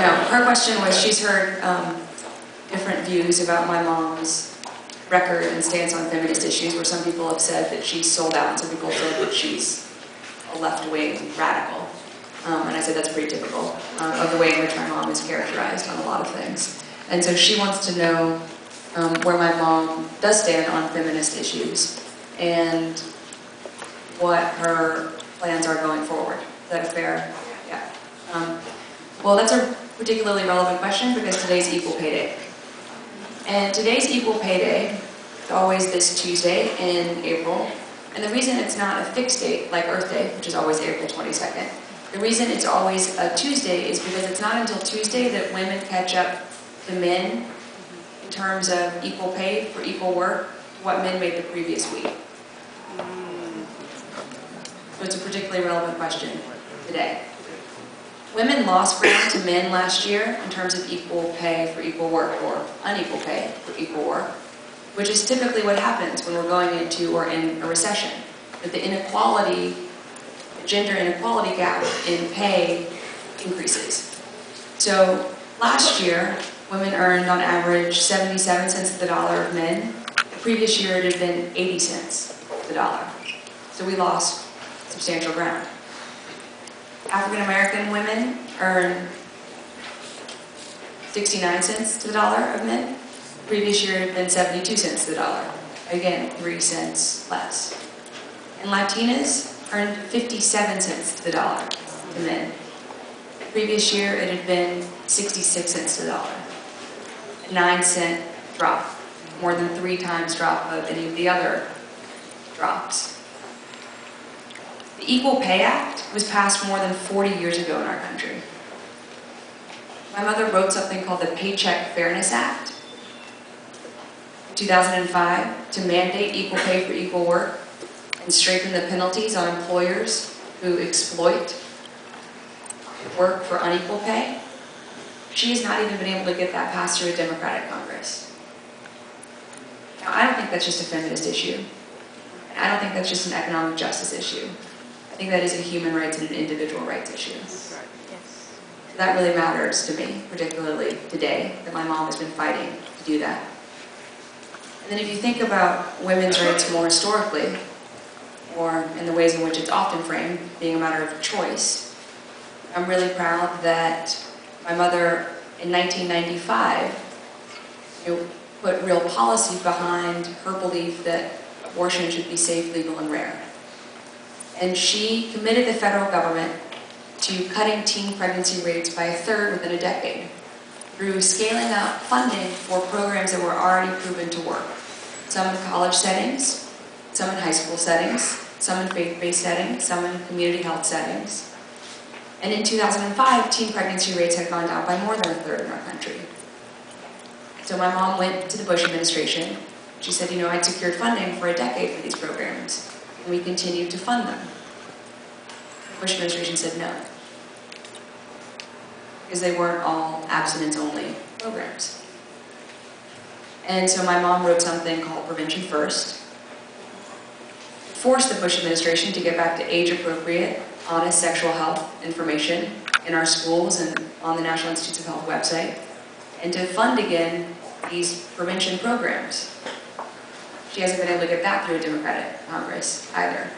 No, her question was, she's heard different views about my mom's record and stance on feminist issues, where some people have said that she's sold out, and some people have said that she's a left-wing radical. And I said that's pretty typical of the way in which my mom is characterized on a lot of things. And so she wants to know where my mom does stand on feminist issues and what her plans are going forward. Is that a fair? Yeah. Well, that's a particularly relevant question because today's Equal Pay Day. And today's Equal Pay Day is always this Tuesday in April. And the reason it's not a fixed date like Earth Day, which is always April 22nd, the reason it's always a Tuesday is because it's not until Tuesday that women catch up to men in terms of equal pay for equal work, what men made the previous week. So it's a particularly relevant question today. Women lost ground to men last year in terms of equal pay for equal work or unequal pay for equal work, which is typically what happens when we're going into or in a recession. That the inequality, the gender inequality gap in pay increases. So last year, women earned on average 77 cents to the dollar of men. The previous year it had been 80 cents to the dollar. So we lost substantial ground. African American women earn 69 cents to the dollar of men. The previous year it had been 72 cents to the dollar. Again, 3 cents less. And Latinas earned 57 cents to the dollar to men. The previous year it had been 66 cents to the dollar. A 9-cent drop, more than 3 times drop of any of the other drops. The Equal Pay Act was passed more than 40 years ago in our country. My mother wrote something called the Paycheck Fairness Act in 2005 to mandate equal pay for equal work and strengthen the penalties on employers who exploit work for unequal pay. She has not even been able to get that passed through a Democratic Congress. Now, I don't think that's just a feminist issue. And I don't think that's just an economic justice issue. I think that is a human rights and an individual rights issue. So that really matters to me, particularly today, that my mom has been fighting to do that. And then if you think about women's rights more historically, or in the ways in which it's often framed, being a matter of choice, I'm really proud that my mother, in 1995, put real policy behind her belief that abortion should be safe, legal, and rare. And she committed the federal government to cutting teen pregnancy rates by 1/3 within a decade through scaling up funding for programs that were already proven to work. Some in college settings, some in high school settings, some in faith-based settings, some in community health settings. And in 2005, teen pregnancy rates had gone down by more than 1/3 in our country. So my mom went to the Bush administration. She said, I'd secured funding for a decade for these programs, and we continued to fund them. The Bush administration said no, because they weren't all abstinence-only programs. And so my mom wrote something called Prevention First, forced the Bush administration to get back to age-appropriate, honest sexual health information in our schools and on the National Institutes of Health website, and to fund again these prevention programs. She hasn't been able to get that through a Democratic Congress either.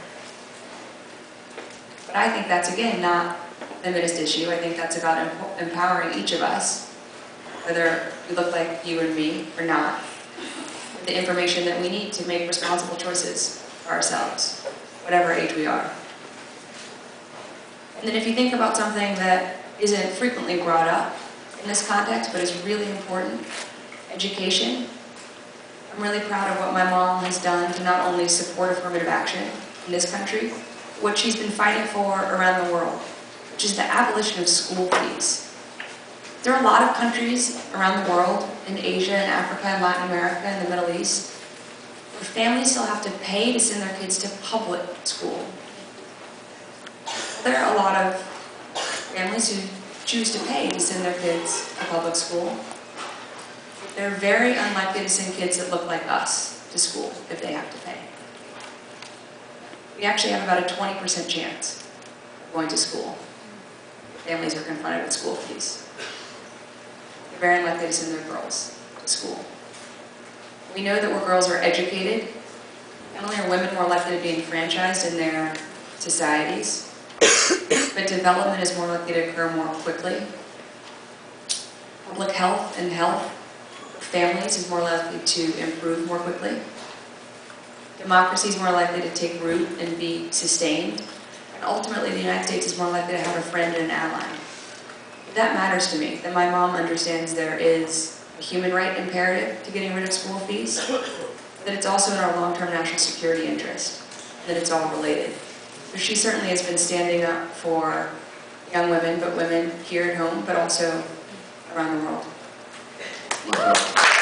But I think that's, again, not a feminist issue. I think that's about empowering each of us, whether we look like you and me or not, with the information that we need to make responsible choices for ourselves, whatever age we are. And then if you think about something that isn't frequently brought up in this context, but is really important, education. I'm really proud of what my mom has done to not only support affirmative action in this country, but what she's been fighting for around the world, which is the abolition of school fees. There are a lot of countries around the world, in Asia and Africa and Latin America and the Middle East, where families still have to pay to send their kids to public school. There are a lot of families who choose to pay to send their kids to public school. They're very unlikely to send kids that look like us to school if they have to pay. We actually have about a 20% chance of going to school if families are confronted with school fees. very unlikely to send their girls to school. We know that where girls are educated, not only are women more likely to be enfranchised in their societies, but development is more likely to occur more quickly. Public health and health for families is more likely to improve more quickly. Democracy is more likely to take root and be sustained. And ultimately, the United States is more likely to have a friend and an ally. That matters to me, that my mom understands there is a human right imperative to getting rid of school fees, that it's also in our long-term national security interest, that it's all related. So she certainly has been standing up for young women, but women here at home, but also around the world. Thank you.